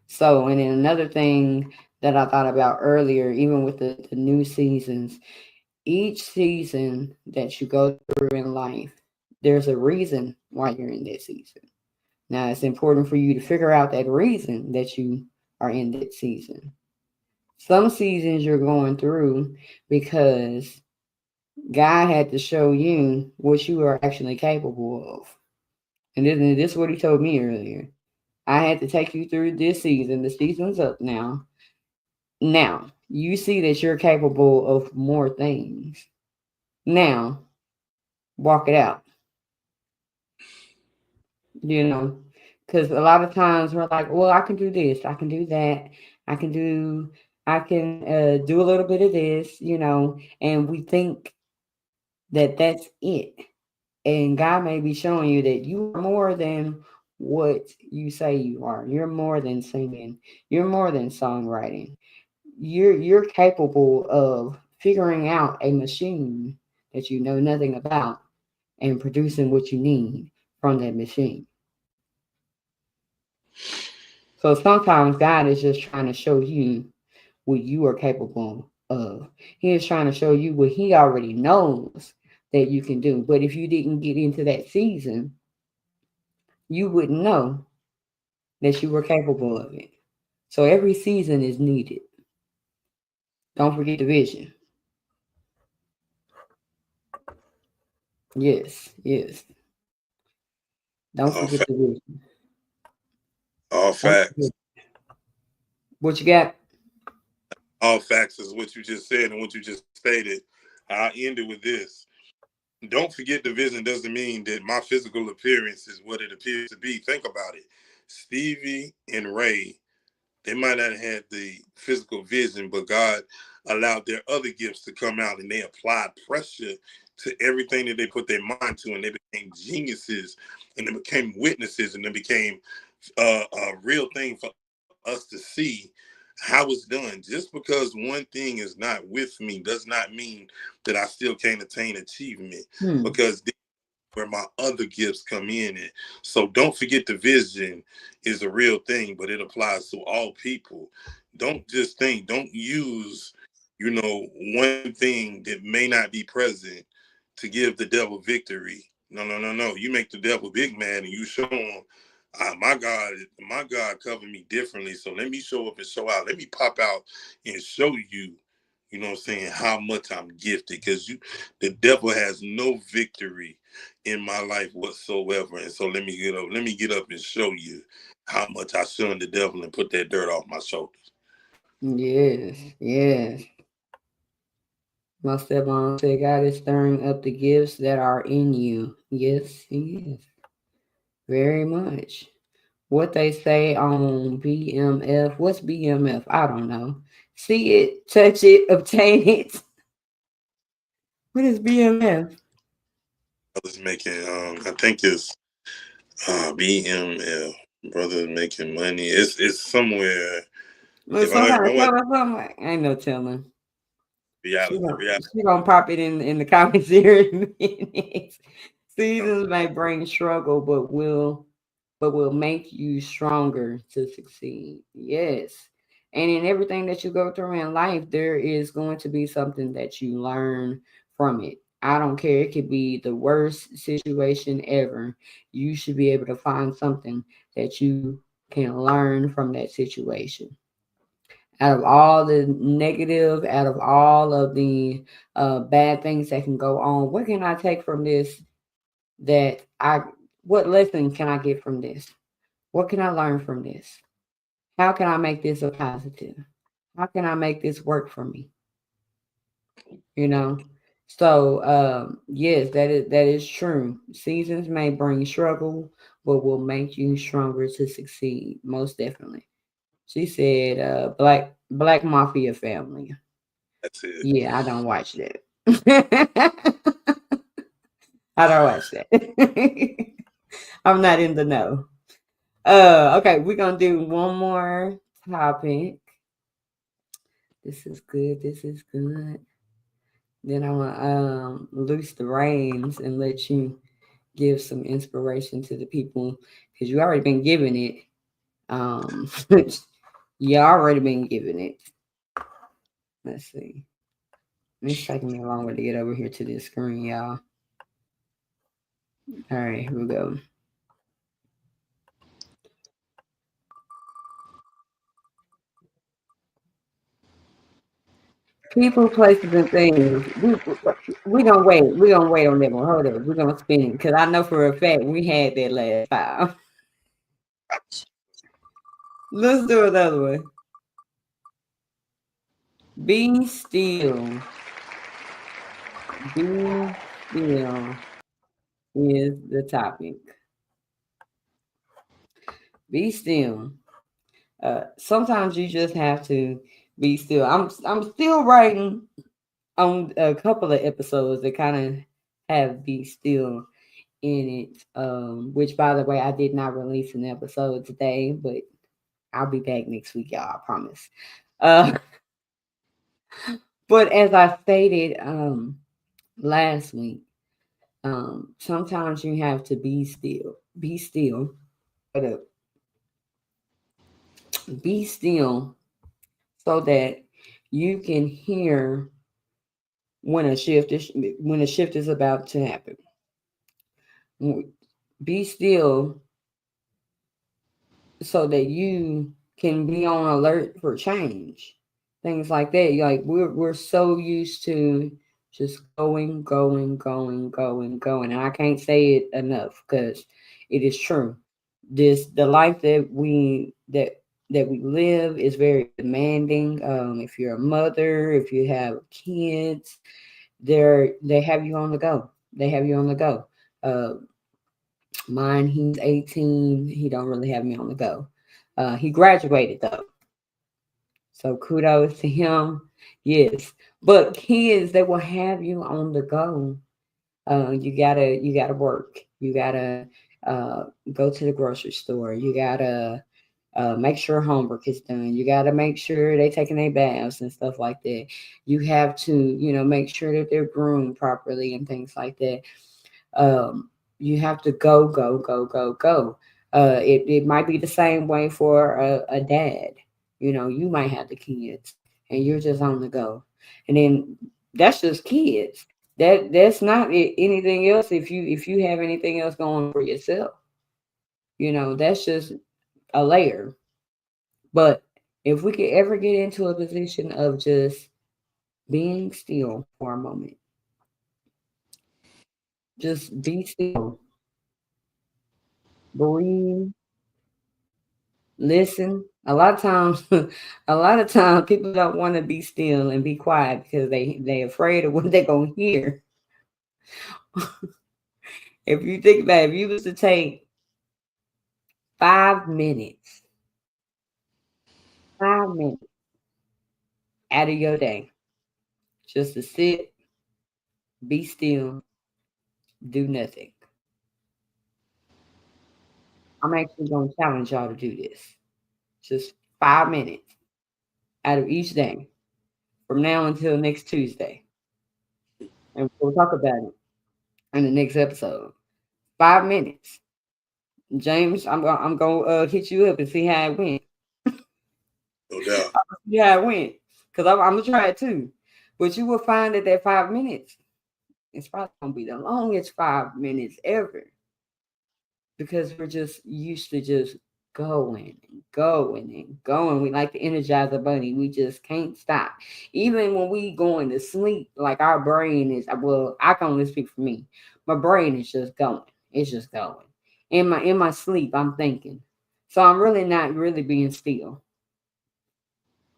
So, and then another thing that I thought about earlier, even with the new seasons, each season that you go through in life, there's a reason why you're in that season. Now, it's important for you to figure out that reason that you are in that season. Some seasons you're going through because God had to show you what you are actually capable of. And this is what he told me earlier. I had to take you through this season. The season's up now. Now, you see that you're capable of more things. Now, walk it out, you know, because a lot of times we're like, well, I can do this, I can do that, I can do, I can do a little bit of this, and we think that that's it. And God may be showing you that you are more than what you say you are. You're more than singing. You're more than songwriting. You're capable of figuring out a machine that you know nothing about and producing what you need from that machine. So sometimes God is just trying to show you what you are capable of. He is trying to show you what he already knows that you can do. But if you didn't get into that season, you wouldn't know that you were capable of it. So every season is needed. Don't forget the vision. Yes, yes. Don't All, forget fa- the vision. all Don't facts. forget. What you got? All facts is what you just said and what you just stated. I'll end it with this. Don't forget the vision doesn't mean that my physical appearance is what it appears to be. Think about it. Stevie and Ray, they might not have had the physical vision, but God allowed their other gifts to come out and they applied pressure to everything that they put their mind to, and they became geniuses and they became witnesses and they became a real thing for us to see how it's done. Just because one thing is not with me does not mean that I still can't attain achievement, Hmm. because where my other gifts come in. And so don't forget the vision is a real thing, but it applies to all people. Don't just think, don't use, one thing that may not be present to give the devil victory. No, no, no, no. You make the devil big man and you show him, my God covered me differently. So let me show up and show out. Let me pop out and show you, you know what I'm saying, how much I'm gifted, because the devil has no victory in my life whatsoever. And so let me get up and show you how much I shunned the devil and put that dirt off my shoulders. Yes, yes. My stepmom said God is stirring up the gifts that are in you. Yes, He is. Very much. What they say on BMF. What's BMF? I don't know. See it, touch it, obtain it. What is BMF? Brothers making, I think it's BML, brothers making money. It's somewhere. Well, If some kind I of was telling something. Ain't no telling. reality, reality. She gonna pop it in the comments here in minutes. Seasons may bring struggle, but will make you stronger to succeed. Yes. And in everything that you go through in life, there is going to be something that you learn from it. I don't care. It could be the worst situation ever. You should be able to find something that you can learn from that situation. Out of all the negative, out of all of the bad things that can go on, what can I take from this that what lesson can I get from this? What can I learn from this? How can I make this a positive? How can I make this work for me? You know? So yes, that is true. Seasons may bring struggle, but will make you stronger to succeed. Most definitely. She said, Black Mafia family. That's it. Yeah, I don't watch that. I don't watch that. I'm not in the know. Okay, we're gonna do one more topic. This is good. This is good. Then I'm gonna loose the reins and let you give some inspiration to the people because you already been giving it. Um, you already been giving it. Let's see. It's taking me longer to get over here to this screen, y'all. All right, here we go. People, places, and things. We gonna wait. We gonna wait on that one. Hold up. We're gonna spin it because I know for a fact we had that last time. Let's do another one. Be still. Be still is the topic. Be still. Sometimes you just have to be still. I'm still writing on a couple of episodes that kind of have be still in it. Which by the way, I did not release an episode today, but I'll be back next week, y'all. I promise. Uh, but as I stated last week, sometimes you have to be still. Be still. But be still so that you can hear when a shift is about to happen. Be still so that you can be on alert for change. Things like that. Like we're so used to just going, going, going, going, going. And I can't say it enough because it is true. The life that we live is very demanding. If you're a mother, if you have kids, they have you on the go. They have you on the go. Uh, Mine, he's 18. He don't really have me on the go. He graduated though, so kudos to him. Yes, but kids, they will have you on the go. You gotta work. You gotta go to the grocery store. You gotta make sure homework is done. You gotta make sure they taking their baths and stuff like that. You have to, make sure that they're groomed properly and things like that. You have to go, go, go, go, go. It might be the same way for a dad. You might have the kids and you're just on the go. And then that's just kids. That's not anything else. If you have anything else going for yourself, that's just a layer. But if we could ever get into a position of just being still for a moment. Just be still. Breathe. Listen. A lot of times, a lot of times, people don't want to be still and be quiet because they're afraid of what they're gonna hear. If you think about it, if you was to take 5 minutes, 5 minutes out of your day just to sit, be still, do nothing. I'm actually gonna challenge y'all to do this. Just 5 minutes out of each day from now until next Tuesday. And we'll talk about it in the next episode. 5 minutes. James, I'm gonna hit you up and see how it went. No doubt. See how it went. Because I'm gonna try it too. But you will find that 5 minutes, it's probably gonna be the longest 5 minutes ever. Because we're just used to just going and going and going. We like to energize a bunny. We just can't stop. Even when we going to sleep, like our brain is, well, I can only speak for me. My brain is just going. It's just going. In my sleep, I'm thinking. So I'm really not really being still,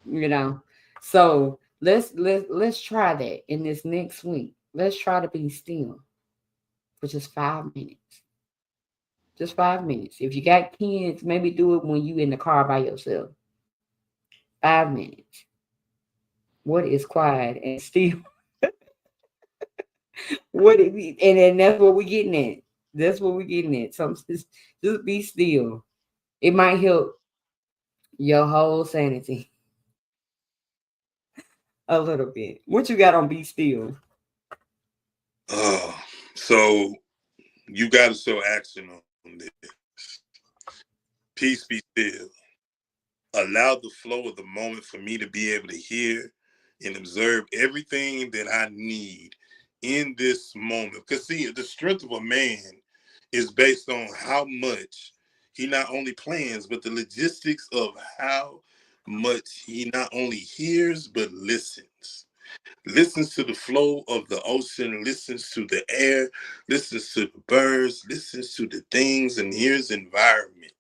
you know. So let's try that in this next week. Let's try to be still for just 5 minutes. Just 5 minutes. If you got kids, maybe do it when you in the car by yourself. 5 minutes. What is quiet and still? What is it? And then that's what we're getting at. That's what we're getting at. So just be still. It might help your whole sanity a little bit. What you got on be still? So you got to show action on this. Peace be still. Allow the flow of the moment for me to be able to hear and observe everything that I need in this moment. Because see, the strength of a man is based on how much he not only plans, but the logistics of how much he not only hears, but listens. Listens to the flow of the ocean, listens to the air, listens to the birds, listens to the things, and hears environment.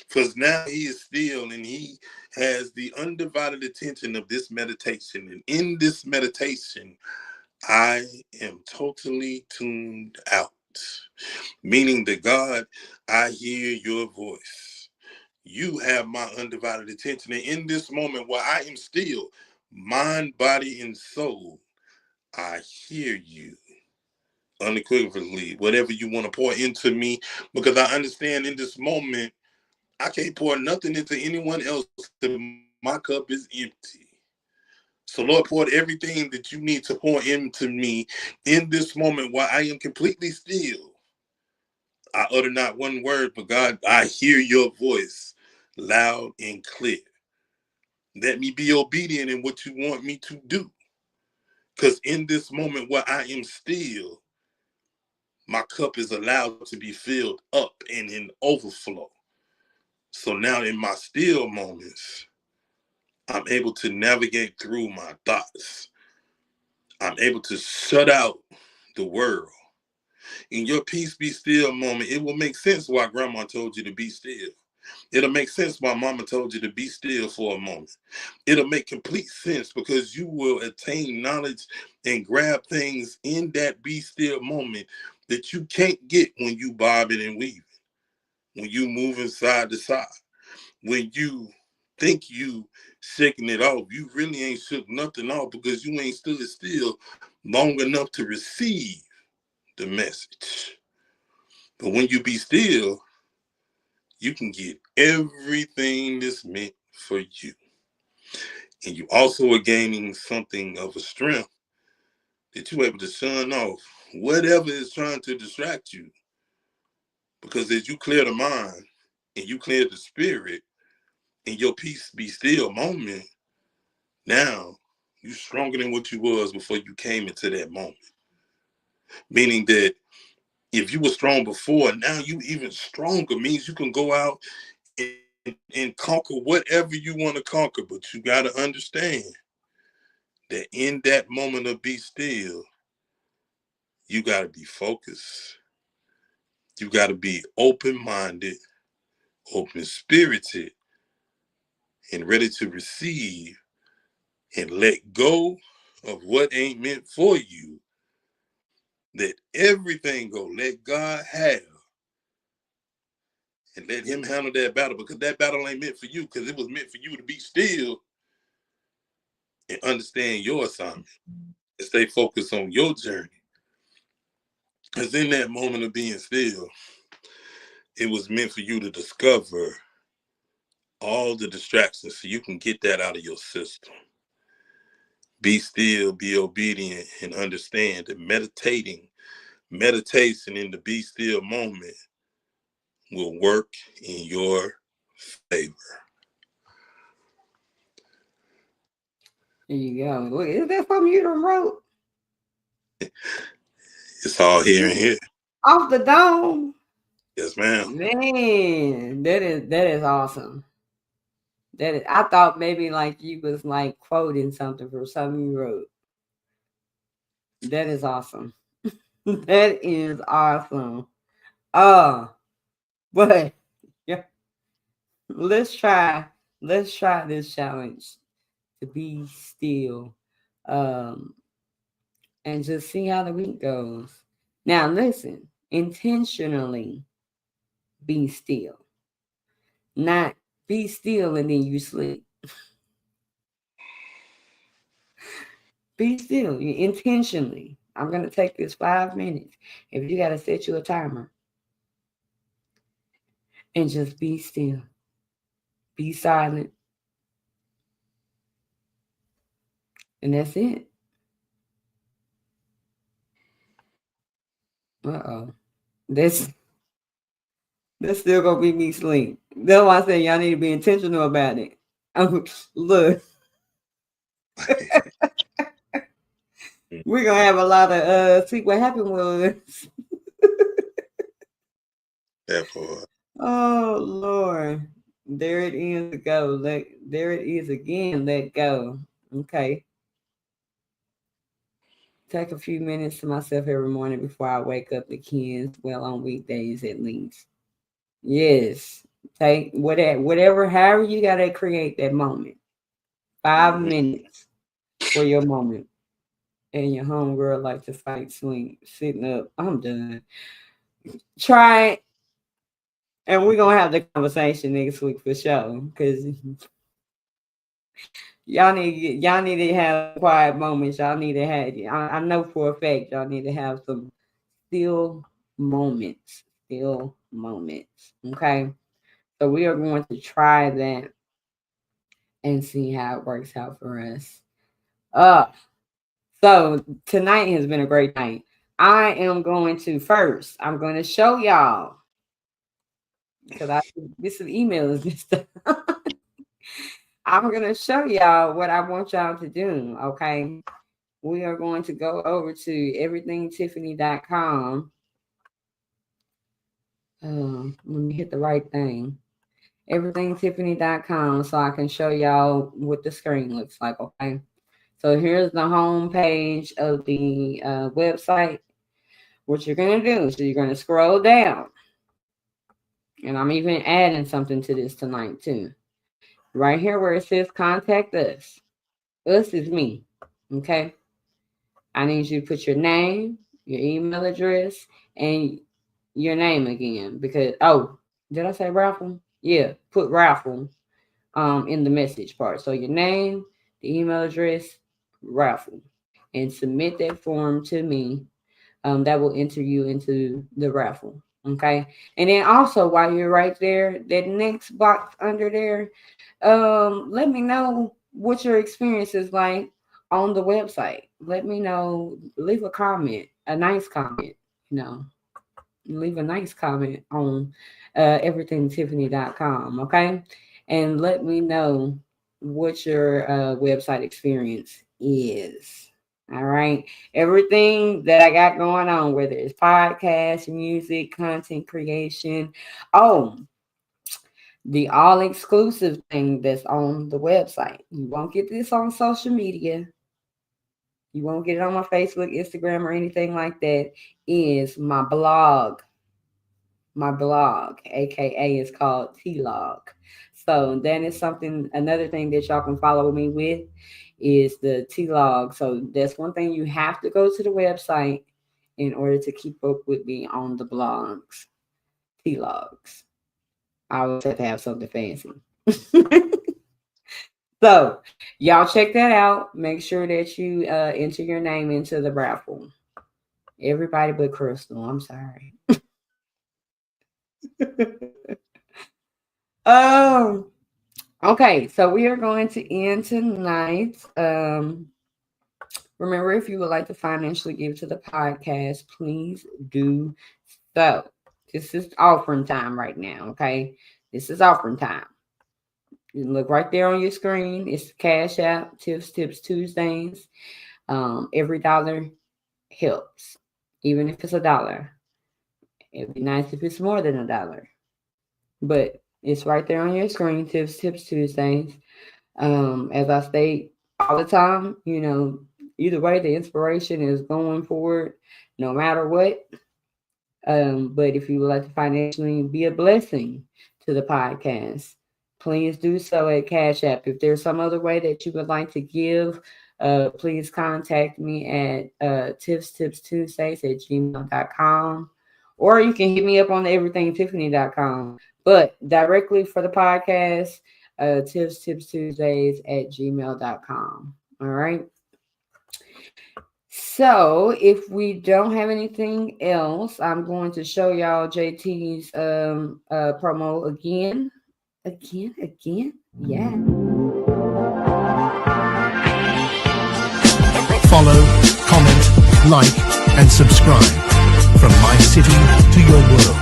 Because now he is still and he has the undivided attention of this meditation. And in this meditation, I am totally tuned out. Meaning that God, I hear your voice. You have my undivided attention. And in this moment where I am still, mind, body, and soul, I hear you unequivocally. Whatever you want to pour into me, because I understand in this moment, I can't pour nothing into anyone else. My cup is empty. So Lord, pour everything that you need to pour into me in this moment while I am completely still. I utter not one word, but God, I hear your voice loud and clear. Let me be obedient in what you want me to do. Because in this moment where I am still, my cup is allowed to be filled up and in overflow. So now in my still moments, I'm able to navigate through my thoughts. I'm able to shut out the world. In your peace be still moment, it will make sense why grandma told you to be still. It'll make sense why mama told you to be still for a moment. It'll make complete sense because you will attain knowledge and grab things in that be still moment that you can't get when you bobbing and weaving, when you moving side to side. When you think you shaking it off, you really ain't shook nothing off because you ain't stood still long enough to receive the message. But when you be still, you can get everything that's meant for you. And you also are gaining something of a strength that you're able to shun off whatever is trying to distract you. Because as you clear the mind and you clear the spirit, in your peace be still moment, now you stronger than what you was before you came into that moment. Meaning that if you were strong before, now you even stronger. Means you can go out and conquer whatever you want to conquer. But you got to understand that in that moment of be still, you got to be focused. You got to be open-minded, open-spirited, and ready to receive and let go of what ain't meant for you. Let everything go. Let God have. And let him handle that battle, because that battle ain't meant for you, because it was meant for you to be still and understand your assignment and stay focused on your journey. Because in that moment of being still, it was meant for you to discover all the distractions so you can get that out of your system. Be still, be obedient, and understand that meditation in the be still moment will work in your favor. There you go. Look, is that something you done wrote? It's all here and here. Off the dome? Yes, ma'am. Man, that is awesome. That is, I thought maybe like you was like quoting something from something you wrote. That is awesome. That is awesome. But yeah, let's try this challenge to be still. And just see how the week goes. Now listen, intentionally be still. Not be still and then you sleep. Be still. You intentionally. I'm gonna take this 5 minutes. If you gotta set you a timer and just be still. Be silent. And that's it. Uh-oh. That's still gonna be me sleep. That's why I say y'all need to be intentional about it. Look, we're gonna have a lot of see what happened was. Therefore, Oh Lord. There it is to go. There it is again. Let go. Okay. Take a few minutes to myself every morning before I wake up the kids. Well, on weekdays at least. Yes. Take whatever, however you gotta create that moment. 5 minutes for your moment. And your homegirl like to fight sleep. Sitting up. I'm done. Try it. And we're gonna have the conversation next week for sure. Cause y'all need to have quiet moments. Y'all need to have. I know for a fact y'all need to have some still moments. Still moments. Okay. So we are going to try that and see how it works out for us. Uh so tonight has been a great night. I am going to first. I'm going to show y'all because I this is email is this stuff. I'm gonna show y'all what I want y'all to do. Okay. We are going to go over to everythingtiffany.com. Let me hit the right thing. Everythingtiffany.com so I can show y'all what the screen looks like. Okay. So here's the home page of the website. What you're going to do, so you're going to scroll down. And I'm even adding something to this tonight too. Right here where it says contact us. Us is me. Okay. I need you to put your name, your email address, and your name again. Because did I say raffle? Yeah, put raffle in the message part. So your name, the email address, raffle. And submit that form to me. That will enter you into the raffle. Okay. And then also while you're right there, that next box under there, let me know what your experience is like on the website. Let me know, leave a comment, a nice comment, you know, leave a nice comment on everythingtiffany.com. Okay. And let me know what your website experience is. All right. Everything that I got going on, whether it's podcast, music, content creation. Oh, the all exclusive thing that's on the website. You won't get this on social media. you won't get it on my Facebook, Instagram, or anything like that, is my blog. My blog, aka, is called T-Log. So that is something, another thing that y'all can follow me with is the T-Log. So that's one thing, you have to go to the website in order to keep up with me on the blogs. T-Logs. I always have to have something fancy. So y'all check that out. Make sure that you enter your name into the raffle. Everybody but Crystal. I'm sorry. um. Okay, so we are going to end tonight. Remember, if you would like to financially give to the podcast, please do so. This is offering time right now. Okay, this is offering time. You can look right there on your screen. It's Cash App, Tips Tuesdays. Every dollar helps, even if it's $1. It'd be nice if it's more than $1, but it's right there on your screen. Tips Tuesdays. As I state all the time, either way, the inspiration is going forward, no matter what. But if you would like to financially be a blessing to the podcast, please do so at Cash App. If there's some other way that you would like to give, please contact me at tipstuesdays@gmail.com. Or you can hit me up on everythingtiffany.com. But directly for the podcast, tipstuesdays@gmail.com. All right. So if we don't have anything else, I'm going to show y'all JT's promo again. Yeah. Follow, comment, like, and subscribe. From my city to your world.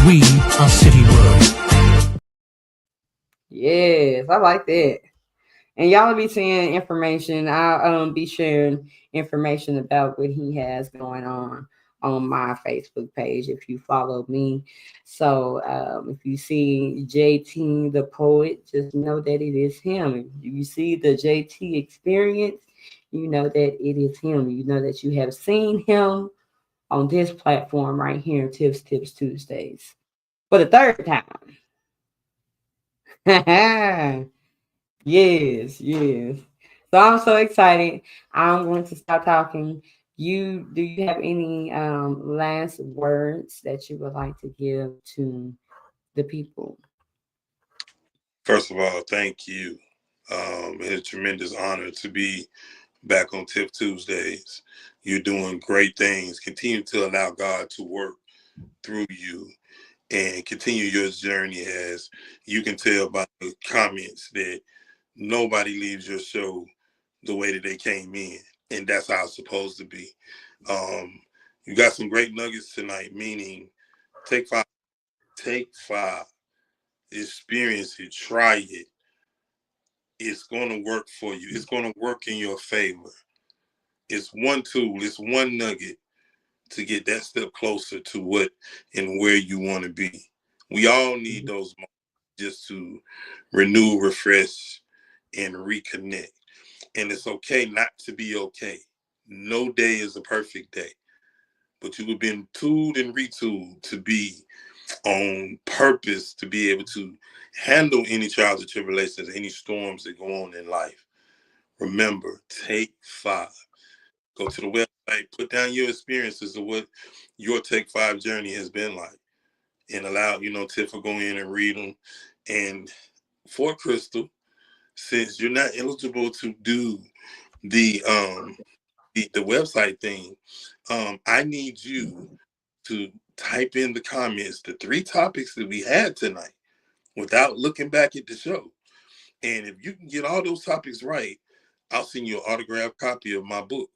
We are City World. Yes, I like that. And y'all will be seeing information. I'll be sharing information about what he has going on my Facebook page if you follow me. So if you see JT the poet, just know that it is him. If you see the JT experience, you know that it is him. You know that you have seen him on this platform right here, Tips Tuesdays, for the third time. Yes. So I'm so excited. I'm going to start talking. Do you have any last words that you would like to give to the people? First of all, thank you. It's a tremendous honor to be back on Tiph Tuesdays. You're doing great things. Continue to allow God to work through you and continue your journey. As you can tell by the comments that nobody leaves your show the way that they came in, and that's how it's supposed to be. You got some great nuggets tonight, meaning take five, experience it, try it. It's going to work for you. It's going to work in your favor. It's one tool, it's one nugget to get that step closer to what and where you want to be. We all need those moments just to renew, refresh, and reconnect. And it's okay not to be okay. No day is a perfect day, but you have been tooled and retooled to be on purpose to be able to handle any trials and tribulations, any storms that go on in life. Remember, take 5. Go to the website, put down your experiences of what your Take 5 journey has been like, and allow, Tiff to go in and read them. And for Crystal, since you're not eligible to do the website thing, I need you to type in the comments the 3 topics that we had tonight without looking back at the show. And if you can get all those topics right, I'll send you an autographed copy of my book.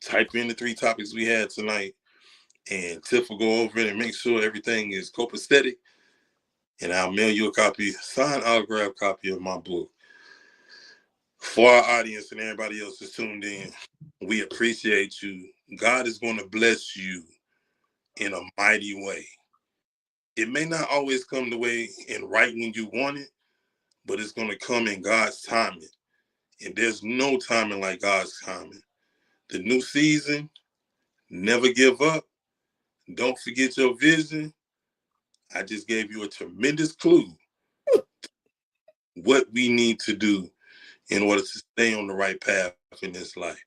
Type in the 3 topics we had tonight, and Tiff will go over it and make sure everything is copacetic. And I'll mail you a copy, signed autographed copy of my book. For our audience and everybody else that's tuned in, we appreciate you. God is going to bless you in a mighty way. It may not always come the way and right when you want it, but it's going to come in God's timing. And there's no timing like God's timing. The new season, never give up. Don't forget your vision. I just gave you a tremendous clue what we need to do in order to stay on the right path in this life.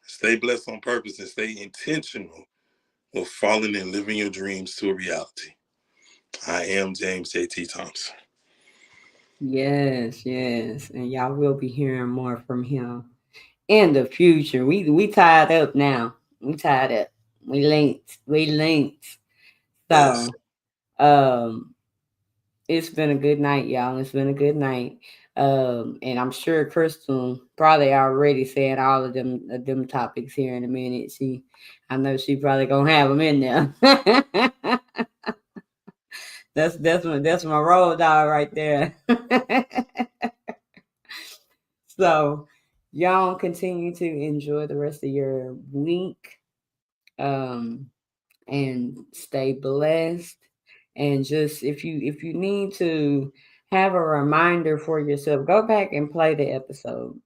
Stay blessed on purpose and stay intentional with falling and living your dreams to a reality. I am James J.T. Thompson. Yes, yes. And y'all will be hearing more from him in the future. We tied up now. We tied up. We linked. We linked. Yes. So it's been a good night, y'all. It's been a good night. And I'm sure Crystal probably already said all of them topics here in a minute. I know she probably gonna have them in there. that's my road dog right there. So y'all continue to enjoy the rest of your week. And stay blessed. And just if you need to have a reminder for yourself, go back and play the episode.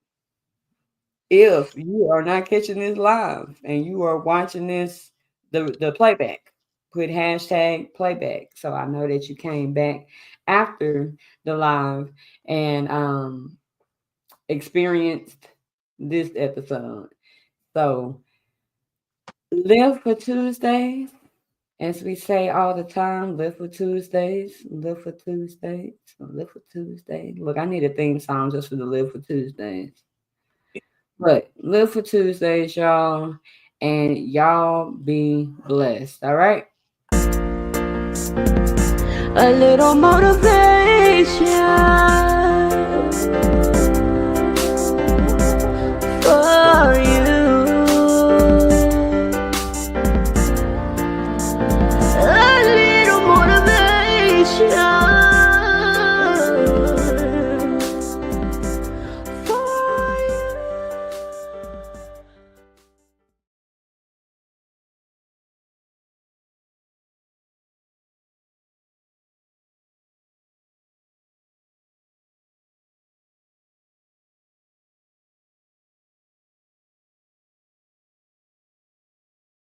If you are not catching this live and you are watching this the playback, put hashtag playback. So I know that you came back after the live and experienced this episode. So live for Tuesdays. As we say all the time, live for Tuesdays, live for Tuesdays, live for Tuesdays. Look, I need a theme song just for the live for Tuesdays. But live for Tuesdays, y'all, and y'all be blessed. All right. A little motivation.